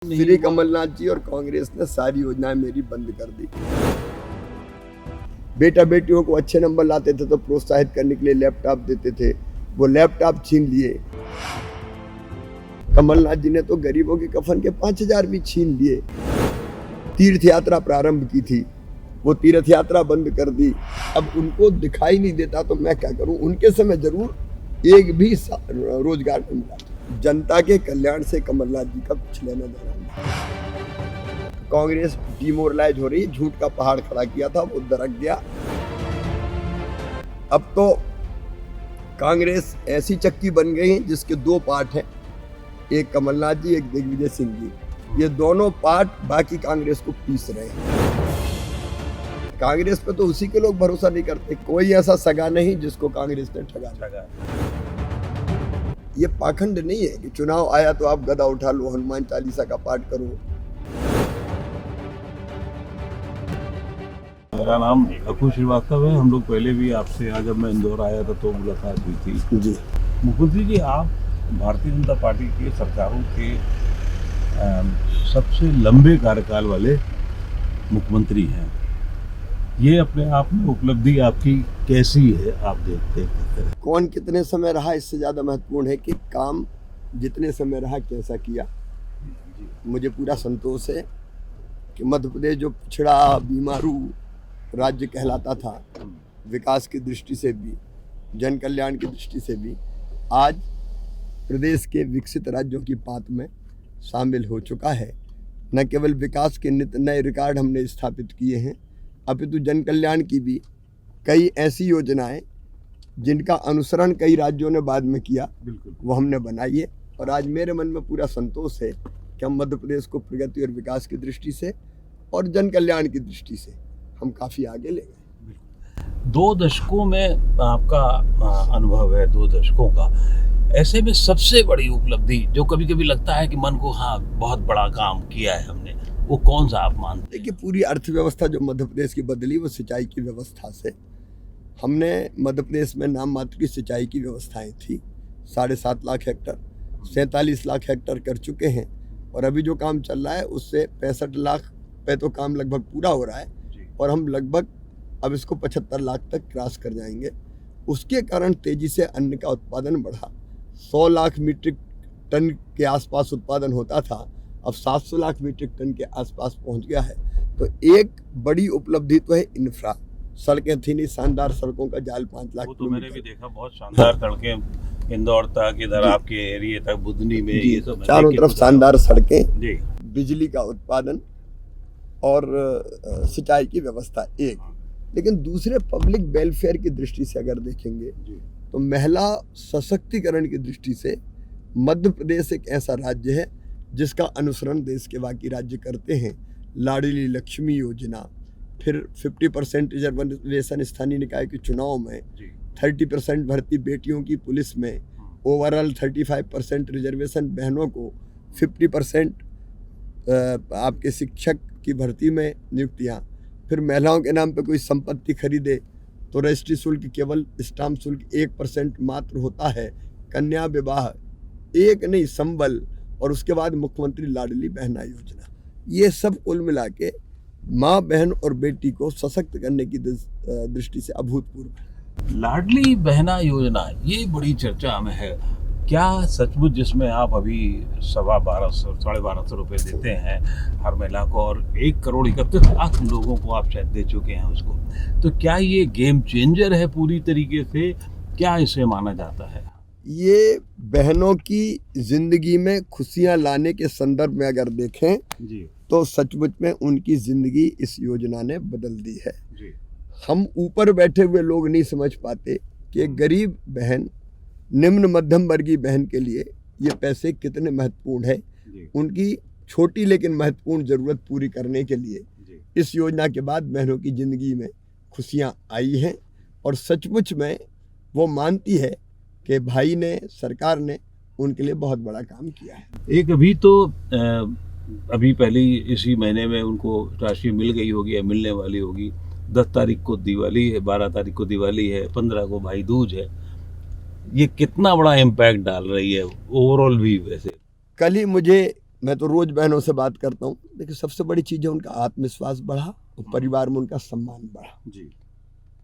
श्री कमलनाथ जी और कांग्रेस ने सारी योजनाएं मेरी बंद कर दी। बेटा बेटियों को अच्छे नंबर लाते थे तो प्रोत्साहित करने के लिए लैपटॉप देते थे, वो लैपटॉप छीन लिए। कमलनाथ जी ने तो गरीबों के कफन के 5,000 भी छीन लिए। तीर्थ यात्रा प्रारंभ की थी, वो तीर्थ यात्रा बंद कर दी। अब उनको दिखाई नहीं देता तो मैं क्या करूं? उनके समय जरूर एक भी रोजगार नहीं मिला। जनता के कल्याण से कमलनाथ जी का कुछ लेना देना नहीं। कांग्रेस डिमोरलाइज हो रही, झूठ का पहाड़ खड़ा किया था वो दरक गया। अब तो कांग्रेस ऐसी चक्की बन गई है जिसके दो पार्ट हैं, एक कमलनाथ जी, एक दिग्विजय सिंह जी। ये दोनों पार्ट बाकी कांग्रेस को पीस रहे हैं। कांग्रेस पे तो उसी के लोग भरोसा नहीं करते। कोई ऐसा सगा नहीं जिसको कांग्रेस ने ठगा। ये पाखंड नहीं है कि चुनाव आया तो आप गदा उठा लो, हनुमान चालीसा का पाठ करो। मेरा नाम अखू श्रीवास्तव है। हम लोग पहले भी आपसे, आज जब मैं इंदौर आया था तो मुलाकात हुई थी जी। मुख्यमंत्री जी, आप भारतीय जनता पार्टी के सरकारों के सबसे लंबे कार्यकाल वाले मुख्यमंत्री हैं। ये अपने आप में उपलब्धि आपकी कैसी है, आप देखते हैं? कौन कितने समय रहा इससे ज्यादा महत्वपूर्ण है कि काम जितने समय रहा कैसा किया। मुझे पूरा संतोष है कि मध्य प्रदेश जो पिछड़ा बीमारू राज्य कहलाता था, विकास की दृष्टि से भी, जन कल्याण की दृष्टि से भी, आज प्रदेश के विकसित राज्यों की पात में शामिल हो चुका है। न केवल विकास के नित नए रिकॉर्ड हमने स्थापित किए हैं, अपितु जन कल्याण की भी कई ऐसी योजनाएं जिनका अनुसरण कई राज्यों ने बाद में किया, वो हमने बनाई है। और आज मेरे मन में पूरा संतोष है कि हम मध्य प्रदेश को प्रगति और विकास की दृष्टि से और जन कल्याण की दृष्टि से हम काफ़ी आगे ले गए। 2 दशकों में आपका अनुभव है, 2 दशकों का। ऐसे में सबसे बड़ी उपलब्धि जो कभी कभी लगता है कि मन को, हाँ बहुत बड़ा काम किया है हमने, वो कौन सा आप मानते हैं? देखिए, पूरी अर्थव्यवस्था जो मध्य प्रदेश की बदली वो सिंचाई की व्यवस्था से। हमने मध्य प्रदेश में नाम मात्र की सिंचाई की व्यवस्थाएं थी। 7.5 लाख हेक्टर 47 लाख हेक्टर कर चुके हैं, और अभी जो काम चल रहा है उससे 65 लाख पे तो काम लगभग पूरा हो रहा है, और हम लगभग अब इसको 75 लाख तक क्रॉस कर जाएंगे। उसके कारण तेजी से अन्न का उत्पादन बढ़ा। 100 लाख मीट्रिक टन के आसपास उत्पादन होता था, अब 700 लाख मीट्रिक टन के आसपास पहुंच गया है। तो एक बड़ी उपलब्धि तो है इंफ्रा। सड़कें थी नहीं, शानदार सड़कों का जाल 5 लाख। वो तो मैंने भी देखा, बहुत शानदार सड़कें, इंदौर तक, इधर आपके एरिया तक, बुधनी में, ये सब चारों तरफ शानदार सड़कें जी। बिजली का उत्पादन और सिंचाई की व्यवस्था एक। लेकिन दूसरे पब्लिक वेलफेयर की दृष्टि से अगर देखेंगे तो महिला सशक्तिकरण की दृष्टि से मध्य प्रदेश एक ऐसा राज्य है जिसका अनुसरण देश के बाकी राज्य करते हैं। लाडली लक्ष्मी योजना, फिर 50% रिजर्वेशन स्थानीय निकाय के चुनाव में, 30% भर्ती बेटियों की पुलिस में, ओवरऑल 35% रिजर्वेशन बहनों को, 50% आपके शिक्षक की भर्ती में नियुक्तियाँ। फिर महिलाओं के नाम पे कोई संपत्ति खरीदे तो रजिस्ट्री शुल्क केवल स्टाम्प शुल्क 1% मात्र होता है। कन्या विवाह एक नहीं, संबल, और उसके बाद मुख्यमंत्री लाडली बहना योजना। ये सब कुल मिला के माँ, बहन और बेटी को सशक्त करने की दृष्टि से अभूतपूर्व। लाडली बहना योजना, ये बड़ी चर्चा में है। क्या सचमुच जिसमें आप अभी 1250 रुपए देते हैं हर महिला को, और 1.31 करोड़ लोगों को आप शायद दे चुके हैं उसको, तो क्या ये गेम चेंजर है पूरी तरीके से? क्या इसे माना जाता है? ये बहनों की जिंदगी में खुशियां लाने के संदर्भ में अगर देखें जी, तो सचमुच में उनकी जिंदगी इस योजना ने बदल दी है जी। हम ऊपर बैठे हुए लोग नहीं समझ पाते कि एक गरीब बहन, निम्न मध्यम वर्गीय बहन के लिए ये पैसे कितने महत्वपूर्ण है। उनकी छोटी लेकिन महत्वपूर्ण जरूरत पूरी करने के लिए इस योजना के बाद बहनों की जिंदगी में खुशियां आई हैं, और सचमुच में वो मानती है कि भाई ने, सरकार ने उनके लिए बहुत बड़ा काम किया है। एक अभी तो अभी पहले इसी महीने में उनको राशि मिल गई होगी या मिलने वाली होगी। 10 तारीख को दिवाली है, 12 तारीख को दिवाली है, 15 को भाई दूज है। ये कितना बड़ा इम्पैक्ट डाल रही है ओवरऑल भी? वैसे कल ही मुझे मैं तो रोज बहनों से बात करता हूँ। देखिए, सबसे बड़ी चीज़ है उनका आत्मविश्वास बढ़ा और परिवार में उनका सम्मान बढ़ा। जी।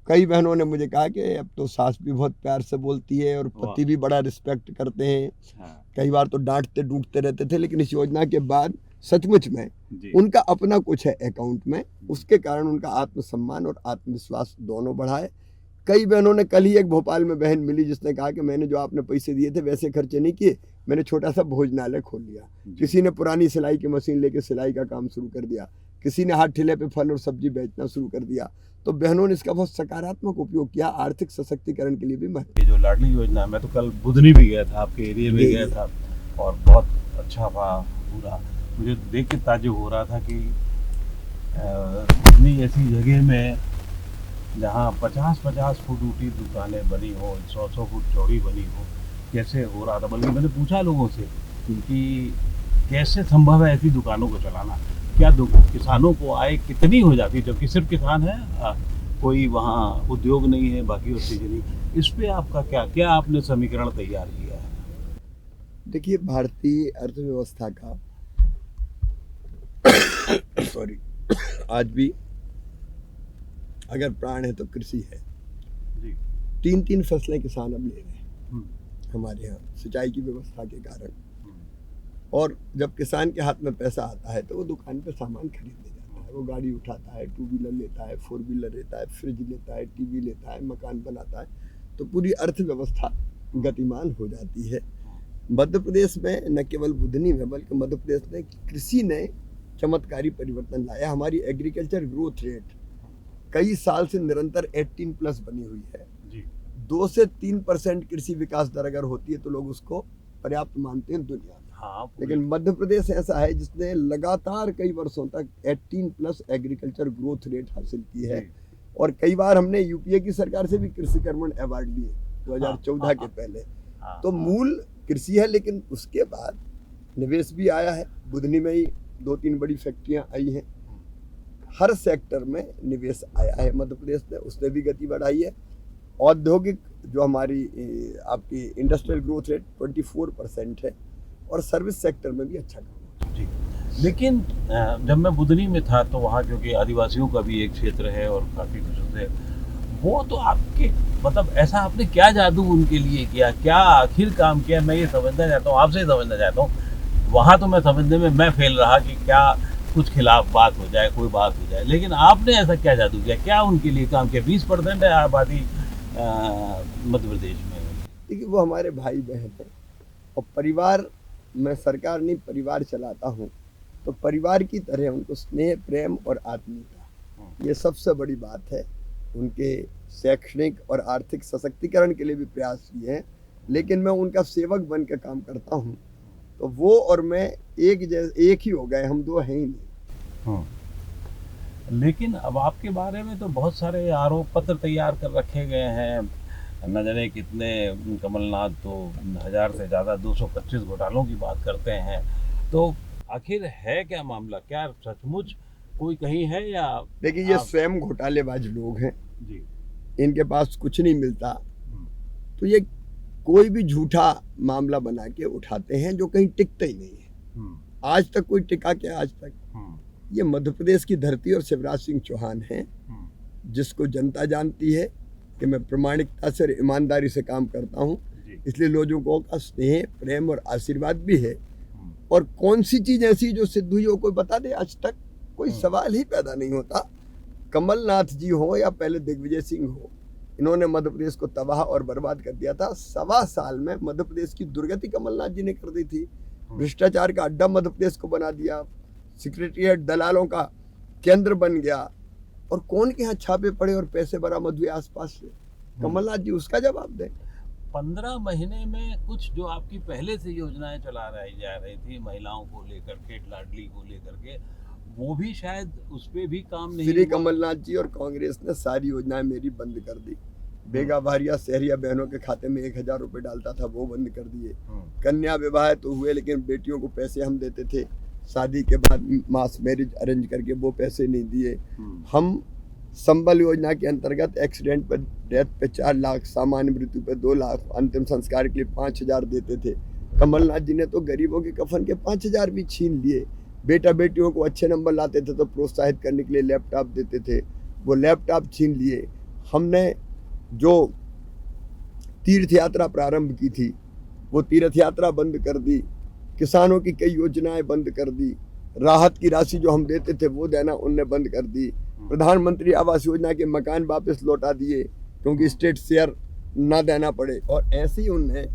कई बहनों ने मुझे कहा कि अब तो सास भी बहुत प्यार से बोलती है और पति भी बड़ा रिस्पेक्ट करते हैं। हाँ। कई बार तो डांटते डूटते रहते थे, लेकिन इस योजना के बाद सचमुच में उनका अपना कुछ है अकाउंट में, उसके कारण उनका आत्मसम्मान और आत्मविश्वास दोनों बढ़ा है। कई बहनों ने, कल ही एक भोपाल में बहन मिली जिसने कहा कि मैंने जो आपने पैसे दिए थे वैसे खर्चे नहीं किए, मैंने छोटा सा भोजनालय खोल लिया। किसी ने पुरानी सिलाई की मशीन लेके सिलाई का काम शुरू कर दिया, किसी ने हाथ ठेले पे फल और सब्जी बेचना शुरू कर दिया। तो बहनों ने इसका बहुत सकारात्मक उपयोग किया, आर्थिक सशक्तिकरण के लिए भी महत्व। ये जो लाडली योजना है, मैं तो कल बुधनी भी गया था, आपके एरिया में गया था और बहुत अच्छा था पूरा। मुझे देख के ताज्जुब हो रहा था कि बुधनी ऐसी जगह में जहाँ 50-50 फुट ऊंची दुकानें बनी हो, 100-100 फुट चौड़ी बनी हो, कैसे हो रहा था। बल्कि मैंने पूछा लोगों से कि कैसे संभव है ऐसी दुकानों को चलाना, क्या किसानों को आय कितनी हो जाती, जबकि सिर्फ किसान है, कोई वहाँ उद्योग नहीं है, बाकी और चीज़ें नहीं। इस पे आपका क्या आपने समीकरण तैयार किया है? देखिए, भारतीय अर्थव्यवस्था का सॉरी आज भी अगर प्राण है तो कृषि है। जी। 3-3 फसलें किसान अब ले रहे हैं हमारे यहाँ सिंचाई की व्यवस्था के कारण। और जब किसान के हाथ में पैसा आता है तो वो दुकान पे सामान खरीदने जाता है, वो गाड़ी उठाता है, 2 व्हीलर लेता है, 4 व्हीलर लेता है, फ्रिज लेता है, टीवी लेता है, मकान बनाता है, तो पूरी अर्थव्यवस्था गतिमान हो जाती है। मध्य प्रदेश में, न केवल बुधनी में बल्कि मध्य प्रदेश में कृषि ने चमत्कारी परिवर्तन लाया। हमारी एग्रीकल्चर ग्रोथ रेट कई साल से निरंतर 18+ बनी हुई है। 2 से 3% कृषि विकास दर अगर होती है तो लोग उसको पर्याप्त मानते हैं दुनिया में। हाँ, लेकिन मध्य प्रदेश ऐसा है जिसने लगातार कई वर्षों तक 18+ एग्रीकल्चर ग्रोथ रेट हासिल की है। और कई बार हमने यूपीए की सरकार से भी कृषि कर्मण अवार्ड लिए 2014 के पहले। तो मूल कृषि है, लेकिन उसके बाद निवेश भी आया है। बुधनी में ही 2-3 बड़ी फैक्ट्रियां आई हैं। हर सेक्टर में निवेश आया है मध्य प्रदेश में, उसने भी गति बढ़ाई है। औद्योगिक जो हमारी आपकी इंडस्ट्रियल ग्रोथ रेट 24% है और सर्विस सेक्टर में भी अच्छा काम है। जी। लेकिन जब मैं बुधनी में था तो वहाँ क्योंकि आदिवासियों का भी एक क्षेत्र है और काफ़ी कुछ है, वो तो आपके मतलब ऐसा आपने क्या जादू उनके लिए किया, क्या आखिर काम किया, मैं ये समझना चाहता हूँ, आपसे ही समझना चाहता हूँ। वहाँ तो मैं समझने में मैं फेल रहा कि क्या कुछ खिलाफ बात हो जाए, कोई बात हो जाए, लेकिन आपने ऐसा क्या जादू किया, क्या उनके लिए काम किया? 20% है आबादी मध्य प्रदेश में। देखिए, वो हमारे भाई बहन हैं और परिवार, मैं सरकार नहीं परिवार चलाता हूँ, तो परिवार की तरह उनको स्नेह, प्रेम और आत्मीयता, ये सबसे बड़ी बात है। उनके शैक्षणिक और आर्थिक सशक्तिकरण के लिए भी प्रयास किए हैं, लेकिन मैं उनका सेवक बन के काम करता हूँ, तो वो और मैं एक ही हो गए, हम दो हैं ही नहीं। लेकिन अब आपके बारे में तो बहुत सारे आरोप पत्र तैयार कर रखे गए हैं, न जाने कितने। कमलनाथ तो 1000 से ज़्यादा 225 घोटालों की बात करते हैं, तो आखिर है क्या मामला? क्या सचमुच कोई कहीं है या? देखिए, ये स्वयं घोटालेबाज लोग हैं जी, इनके पास कुछ नहीं मिलता, तो ये कोई भी झूठा मामला बना के उठाते हैं जो कहीं टिकता ही नहीं है। आज तक कोई टिका क्या? आज तक ये मध्य प्रदेश की धरती और शिवराज सिंह चौहान हैं, जिसको जनता जानती है कि मैं प्रामाणिकता से और ईमानदारी से काम करता हूँ, इसलिए लोगों का स्नेह, प्रेम और आशीर्वाद भी है। और कौन सी चीज़ ऐसी जो सिद्ध हुई हो कोई बता दे, आज तक कोई सवाल ही पैदा नहीं होता। कमलनाथ जी हो या पहले दिग्विजय सिंह हो, इन्होंने मध्य प्रदेश को तबाह और बर्बाद कर दिया था। 1.25 साल में मध्य प्रदेश की दुर्गति कमलनाथ जी ने कर दी थी। भ्रष्टाचार का अड्डा मध्य प्रदेश को बना दिया, सेक्रेटरिएट दलालों का केंद्र बन गया, और कौन के यहाँ छापे पड़े और पैसे बरामद हुए आसपास से? कमलनाथ जी उसका जवाब दें। 15 महीने में कुछ जो आपकी पहले से योजनाएं चला रही जा रही थी महिलाओं को लेकर के, लाडली को लेकर के, वो भी शायद उस पर भी काम नहीं। श्री कमलनाथ जी और कांग्रेस ने सारी योजनाएं मेरी बंद कर दी। बेगा भारिया शहरिया बहनों के खाते में 1000 रुपये डालता था, वो बंद कर दिए। कन्या विवाह तो हुए, लेकिन बेटियों को पैसे हम देते थे, शादी के बाद मास मैरिज अरेंज करके वो पैसे नहीं दिए। हम संबल योजना के अंतर्गत एक्सीडेंट पर डेथ पे 4 लाख, सामान्य मृत्यु पे 2 लाख, अंतिम संस्कार के लिए 5000 देते थे। कमलनाथ जी ने तो गरीबों के कफन के 5,000 भी छीन लिए। बेटा बेटियों को अच्छे नंबर लाते थे तो प्रोत्साहित करने के लिए लैपटॉप देते थे, वो लैपटॉप छीन लिए। हमने जो तीर्थ यात्रा प्रारंभ की थी वो तीर्थ यात्रा बंद कर दी। किसानों की कई योजनाएं बंद कर दी। राहत की राशि जो हम देते थे वो देना उनने बंद कर दी। प्रधानमंत्री आवास योजना के मकान वापस लौटा दिए क्योंकि स्टेट शेयर ना देना पड़े। और ऐसे ही उनने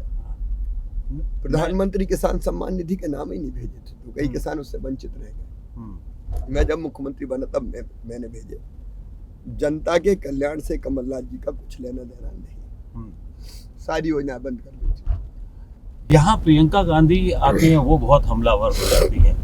प्रधानमंत्री किसान सम्मान निधि के नाम ही नहीं भेजे थे, तो कई किसान उससे वंचित रह गए। मैं जब मुख्यमंत्री बना तब मैंने भेजे। जनता के कल्याण से कमलनाथ जी का कुछ लेना देना नहीं, सारी योजना बंद कर दी थी। यहाँ प्रियंका गांधी आती हैं, वो बहुत हमलावर हो जाती हैं।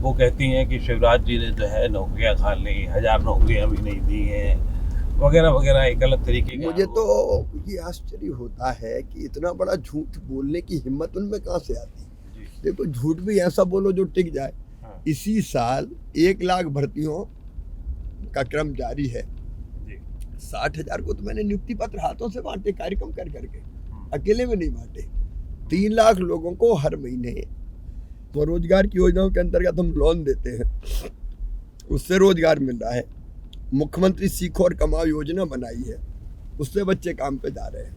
वो कहती हैं कि शिवराज जी ने जो है नौकरियां खा ली, 1000 नौकरियां भी नहीं दी हैं, वगैरह वगैरह, एक अलग तरीके के। मुझे तो ये आश्चर्य होता है कि इतना बड़ा झूठ बोलने की हिम्मत उनमें कहाँ से आती है। देखो, झूठ भी ऐसा बोलो जो टिक जाए। हाँ। इसी साल 1 लाख भर्तियों का क्रम जारी है। 60,000 को तो मैंने नियुक्ति पत्र हाथों से बांटे, कार्यक्रम कर करके, अकेले में नहीं बांटे। 3 लाख लोगों को हर महीने स्वरोजगार की योजनाओं के अंतर्गत हम लोन देते हैं, उससे रोजगार मिल रहा है। मुख्यमंत्री सीखो और कमाओ योजना बनाई है, उससे बच्चे काम पे जा रहे हैं।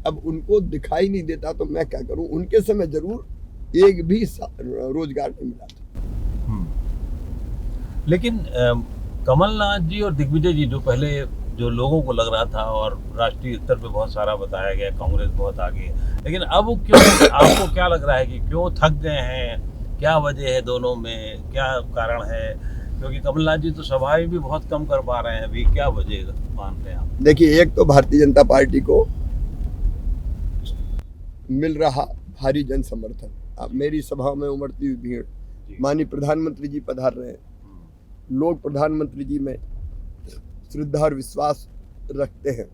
अब उनको दिखाई नहीं देता तो मैं क्या करूं। उनके समय जरूर एक भी रोजगार नहीं मिला था। लेकिन कमलनाथ जी और दिग्विजय जी जो पहले जो लोगों को लग रहा था और राष्ट्रीय स्तर पे बहुत सारा बताया गया, कांग्रेस बहुत आगे है, लेकिन अब क्यों आपको क्या लग रहा है कि क्यों थक गए हैं? क्या वजह है दोनों में, क्या कारण है? क्योंकि कमलनाथ जी तो सभाएं भी बहुत कम कर पा रहे हैं अभी, क्या वजह मानते हैं आप? देखिए, एक तो भारतीय जनता पार्टी को मिल रहा भारी जन समर्थन। अब मेरी सभा में उमड़ती हुई भीड़, माननीय प्रधानमंत्री जी पधार रहे हैं, लोग प्रधानमंत्री जी में श्रद्धा और विश्वास रखते हैं,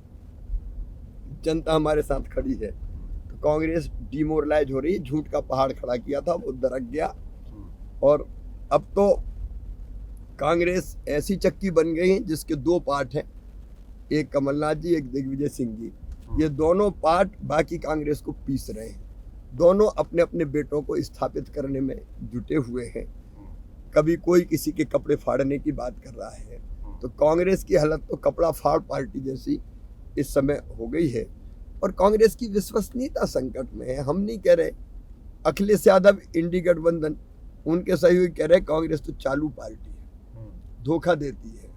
जनता हमारे साथ खड़ी है। तो कांग्रेस डिमोरलाइज हो रही, झूठ का पहाड़ खड़ा किया था वो दरक गया। और अब तो कांग्रेस ऐसी चक्की बन गई है जिसके 2 पार्ट हैं, एक कमलनाथ जी, एक दिग्विजय सिंह जी। ये दोनों पार्ट बाकी कांग्रेस को पीस रहे हैं। दोनों अपने अपने बेटों को स्थापित करने में जुटे हुए हैं। कभी कोई किसी के कपड़े फाड़ने की बात कर रहा है। तो कांग्रेस की हालत तो कपड़ा फाड़ पार्टी जैसी इस समय हो गई है और कांग्रेस की विश्वसनीयता संकट में है। हम नहीं कह रहे अखिलेश यादव इंडी गठबंधन, उनके सहयोगी कह रहे कांग्रेस तो चालू पार्टी है, धोखा देती है।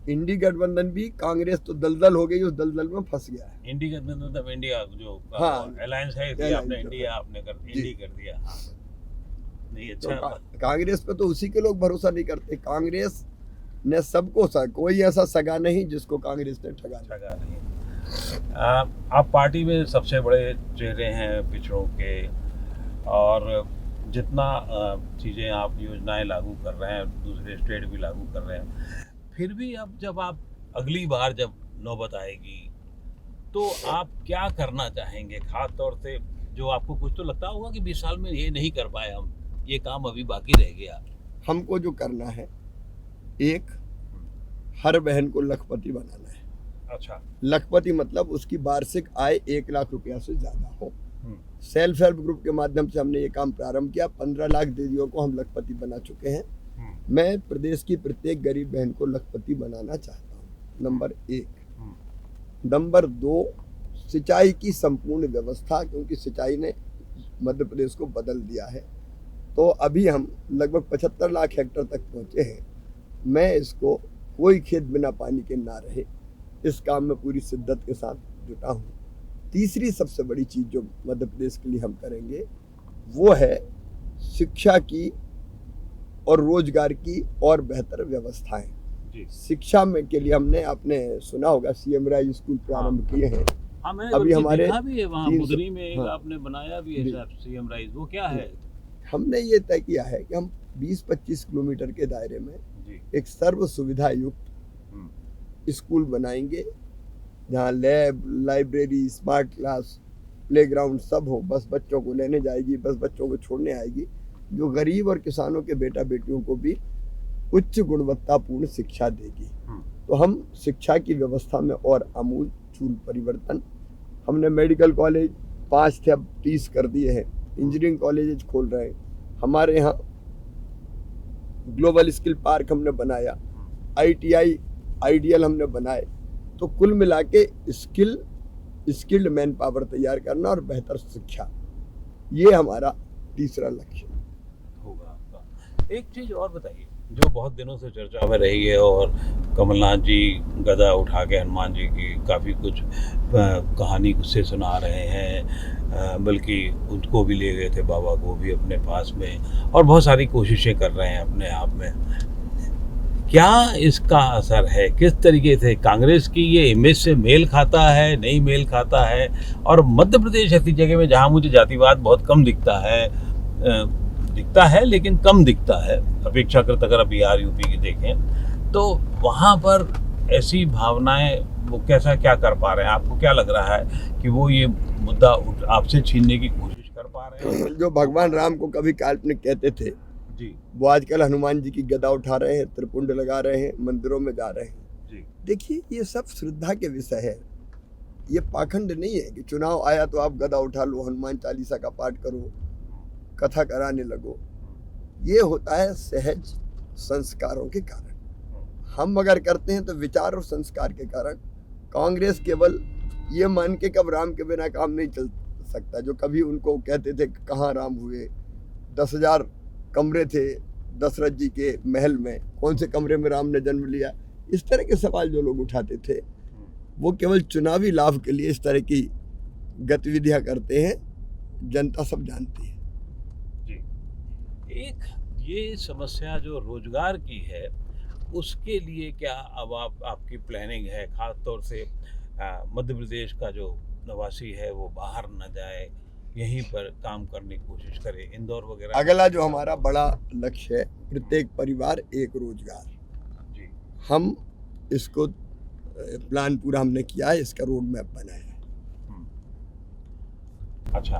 इंडी गठबंधन भी, कांग्रेस तो दलदल हो गई, उस दलदल में फंस गया है। इंडी गठबंधन मतलब इंडिया जो अलायंस है, आपने इंडिया आपने इंडी कर दिया। नहीं, अच्छा। तो कांग्रेस पे तो उसी के लोग भरोसा नहीं करते। कांग्रेस ने सबको कोई ऐसा सगा नहीं जिसको कांग्रेस ने ठगा नहीं। आप पार्टी में सबसे बड़े चेहरे हैं पिछड़ों के, और जितना चीज़ें आप योजनाएं लागू कर रहे हैं, दूसरे स्टेट भी लागू कर रहे हैं, फिर भी अब जब आप अगली बार जब नौबत आएगी तो आप क्या करना चाहेंगे? खास तौर से जो आपको कुछ तो लगता होगा कि 20 साल में ये नहीं कर पाए हम, ये काम अभी बाकी रह गया। हमको जो करना है, एक, हर बहन को लखपति बनाना है। अच्छा। लखपति मतलब उसकी वार्षिक आय 1 लाख रुपया से ज्यादा हो। सेल्फ हेल्प ग्रुप के माध्यम से हमने ये काम प्रारंभ किया। 15 लाख दीदियों को हम लखपति बना चुके हैं। मैं प्रदेश की प्रत्येक गरीब बहन को लखपति बनाना चाहता हूँ, नंबर 1। नंबर 2, सिंचाई की संपूर्ण व्यवस्था, क्योंकि सिंचाई ने मध्य प्रदेश को बदल दिया है। तो अभी हम लगभग 75 लाख हेक्टेयर तक पहुँचे हैं। मैं इसको कोई खेत बिना पानी के ना रहे, इस काम में पूरी शिद्दत के साथ जुटा हूँ। तीसरी सबसे बड़ी चीज़ जो मध्य प्रदेश के लिए हम करेंगे वो है शिक्षा की और रोजगार की और बेहतर व्यवस्थाएं। शिक्षा में के लिए हमने, आपने सुना होगा, सीएम राइज स्कूल प्रारंभ किए हैं। अभी हमारे भी है वहाँ बुधनी में एक आपने बनाया भी है सीएम राइज, वो क्या है? हमने ये तय किया है कि हम 20-25 किलोमीटर के दायरे में एक सर्व सुविधा युक्त स्कूल बनाएंगे, जहाँ lab, library, smart class, playground सब हो। बस बच्चों को लेने जाएगी, बस बच्चों को छोड़ने आएगी, जो गरीब और किसानों के बेटा बेटियों को भी उच्च गुणवत्तापूर्ण शिक्षा देगी। तो हम शिक्षा की व्यवस्था में और आमूल चूल परिवर्तन, हमने मेडिकल कॉलेज 5 थे, अब 30 कर दिए हैं। इंजीनियरिंग कॉलेजेस खोल रहे हैं, हमारे यहाँ ग्लोबल स्किल पार्क हमने बनाया, ITI आइडियल हमने बनाए। तो कुल मिला के स्किल्ड मैन पावर तैयार करना और बेहतर शिक्षा, ये हमारा तीसरा लक्ष्य होगा आपका। एक चीज और बताइए जो बहुत दिनों से चर्चा में रही है, और कमलनाथ जी गदा उठा के हनुमान जी की काफ़ी कुछ कहानी से सुना रहे हैं, बल्कि उनको भी ले गए थे बाबा को भी अपने पास में, और बहुत सारी कोशिशें कर रहे हैं अपने आप में। क्या इसका असर है? किस तरीके से कांग्रेस की ये इमेज से मेल खाता है, नहीं मेल खाता है? और मध्य प्रदेश ऐसी जगह में जहाँ मुझे जातिवाद बहुत कम दिखता है लेकिन कम दिखता है अपेक्षाकृत, अगर बिहार यूपी की देखें तो वहाँ पर ऐसी भावनाएं वो कैसा क्या कर पा रहे हैं? आपको क्या लग रहा है कि वो ये मुद्दा आपसे छीनने की कोशिश कर पा रहे हैं? जो भगवान राम को कभी काल्पनिक कहते थे जी वो आजकल हनुमान जी की गदा उठा रहे हैं, त्रिपुंड लगा रहे हैं, मंदिरों में जा रहे हैं। जी देखिए ये सब श्रद्धा के विषय है, ये पाखंड नहीं है कि चुनाव आया तो आप गदा उठा लो, हनुमान चालीसा का पाठ करो, कथा कराने लगो। ये होता है सहज संस्कारों के कारण। हम अगर करते हैं तो विचार और संस्कार के कारण। कांग्रेस केवल ये मान के कब राम के बिना काम नहीं चल सकता, जो कभी उनको कहते थे कहाँ राम हुए, 10,000 कमरे थे दशरथ जी के महल में, कौन से कमरे में राम ने जन्म लिया, इस तरह के सवाल जो लोग उठाते थे वो केवल चुनावी लाभ के लिए इस तरह की गतिविधियां करते हैं, जनता सब जानती है। जी, एक ये समस्या जो रोजगार की है उसके लिए क्या अब आपकी प्लानिंग है, खास तौर से मध्य प्रदेश का जो निवासी है वो बाहर न जाए, यहीं पर काम करने की कोशिश करे, इंदौर वगैरह? अगला जो हमारा बड़ा लक्ष्य है, प्रत्येक परिवार एक रोजगार। जी, हम इसको प्लान पूरा हमने किया है, इसका रोड मैप बनाया है। अच्छा,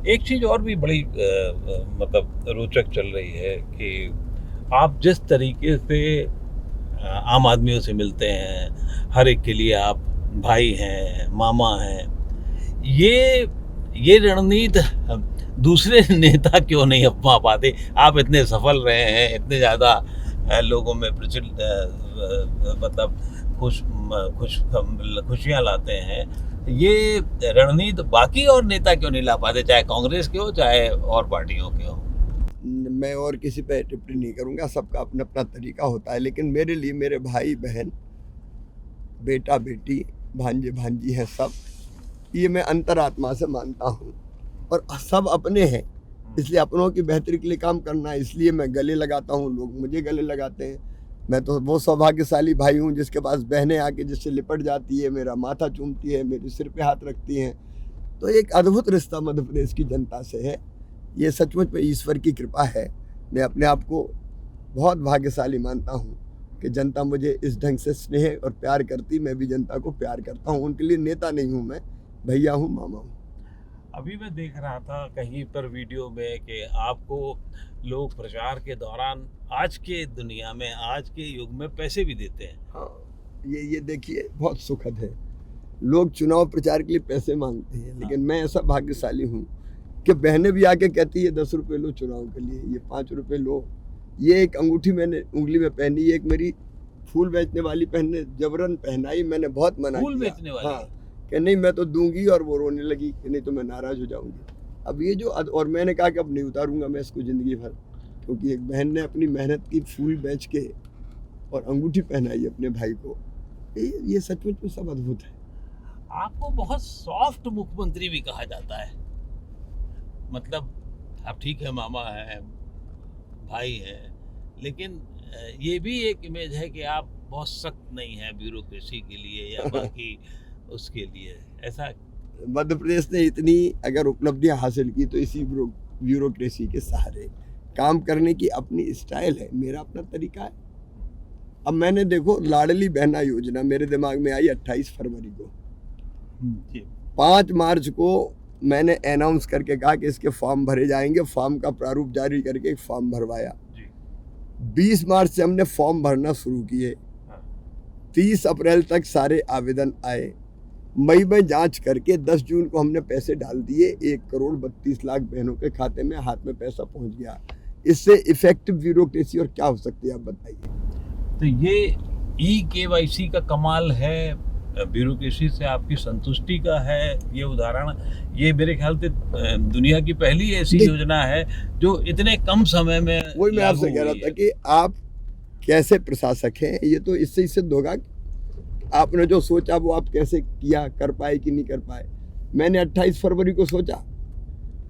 एक चीज़ और भी बड़ी मतलब रोचक चल रही है कि आप जिस तरीके से आम आदमियों से मिलते हैं, हर एक के लिए आप भाई हैं, मामा हैं, ये रणनीति दूसरे नेता क्यों नहीं अपना पाते? आप इतने सफल रहे हैं, इतने ज़्यादा लोगों में प्रचलित मतलब खुशियाँ लाते हैं, ये रणनीति बाकी और नेता क्यों नहीं ला पाते, चाहे कांग्रेस के हो चाहे और पार्टियों के हो? मैं और किसी पे टिप्पणी नहीं करूंगा, सबका अपना अपना तरीका होता है, लेकिन मेरे लिए मेरे भाई बहन, बेटा बेटी, भांजे भांजी हैं सब, ये मैं अंतरात्मा से मानता हूँ, और सब अपने हैं, इसलिए अपनों की बेहतरी के लिए काम करना है, इसलिए मैं गले लगाता हूँ, लोग मुझे गले लगाते हैं। मैं तो वो सौभाग्यशाली भाई हूँ जिसके पास बहनें आके जिससे लिपट जाती है, मेरा माथा चूमती है, मेरे सिर पे हाथ रखती हैं। तो एक अद्भुत रिश्ता मध्य प्रदेश की जनता से है, ये सचमुच में ईश्वर की कृपा है। मैं अपने आप को बहुत भाग्यशाली मानता हूँ कि जनता मुझे इस ढंग से स्नेह और प्यार करती, मैं भी जनता को प्यार करता हूँ। उनके लिए नेता नहीं हूँ, मैं भैया हूँ, मामा हूँ। अभी मैं देख रहा था कहीं पर वीडियो में कि आपको लोग प्रचार के दौरान आज के दुनिया में, आज के युग में पैसे भी देते हैं। हाँ, ये देखिए बहुत सुखद है। लोग चुनाव प्रचार के लिए पैसे मांगते हैं, लेकिन मैं ऐसा भाग्यशाली हूँ कि बहनें भी आके कहती है 10 रुपये लो चुनाव के लिए, ये 5 रुपये लो। ये एक अंगूठी मैंने उंगली में पहनी, एक मेरी फूल बेचने वाली बहन ने जबरन पहनाई, मैंने बहुत मना किया। फूल बेचने वाली? हाँ, कि नहीं मैं तो दूंगी, और वो रोने लगी कि नहीं तो मैं नाराज हो जाऊंगी। अब ये जो, और मैंने कहा कि अब नहीं उतारूंगा मैं इसको जिंदगी भर, क्योंकि एक बहन ने अपनी मेहनत की फूल बेच के और अंगूठी पहनाई अपने भाई को। ये सचमुच में सब अद्भुत है। आपको बहुत सॉफ्ट मुख्यमंत्री भी कहा जाता है, मतलब आप ठीक है मामा हैं, भाई हैं, लेकिन ये भी एक इमेज है कि आप बहुत सख्त नहीं हैं ब्यूरोक्रेसी के लिए या बाकी उसके लिए, ऐसा? मध्य प्रदेश ने इतनी अगर उपलब्धियां हासिल की तो इसी ब्यूरोक्रेसी के सहारे। काम करने की अपनी स्टाइल है, मेरा अपना तरीका है। अब मैंने देखो लाडली बहना योजना मेरे दिमाग में आई 28 फरवरी को, 5 मार्च को मैंने अनाउंस करके कहा कि इसके फॉर्म भरे जाएंगे, फॉर्म का प्रारूप जारी करके एक फॉर्म भरवाया। 20 मार्च से हमने फॉर्म भरना शुरू किए, 30 अप्रैल तक सारे आवेदन आए, मई में जांच करके 10 जून को हमने पैसे डाल दिए, 1,32,00,000 बहनों के खाते में, हाथ में पैसा पहुंच गया। इससे इफेक्टिव ब्यूरोक्रेसी और क्या हो सकती है, आप बताइए। तो ये ई-KYC का कमाल है, ब्यूरोक्रेसी से आपकी संतुष्टि का है ये उदाहरण। ये मेरे ख्याल से दुनिया की पहली ऐसी योजना है जो इतने कम समय में वही मैं आपसे कह रहा था कि आप कैसे प्रशासक हैं, ये तो इससे ही सिद्ध होगा कि आपने जो सोचा वो आप कैसे किया, कर पाए कि नहीं कर पाए। मैंने 28 फरवरी को सोचा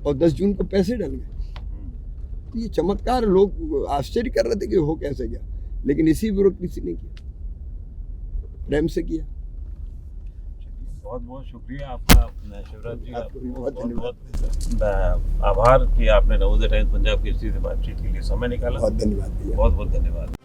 और 10 जून को पैसे डल गए। तो ये चमत्कार, लोग आश्चर्य कर रहे थे कि हो कैसे गया, लेकिन इसी ब्यूरोक्रेसी ने किया, प्रेम से किया। बहुत बहुत शुक्रिया आपका शिवराज जी, आपको भी बहुत बहुत आभार कि आपने नवोदय टाइम्स पंजाब केसरी से बातचीत के लिए समय निकाला। बहुत धन्यवाद भैया। बहुत बहुत धन्यवाद।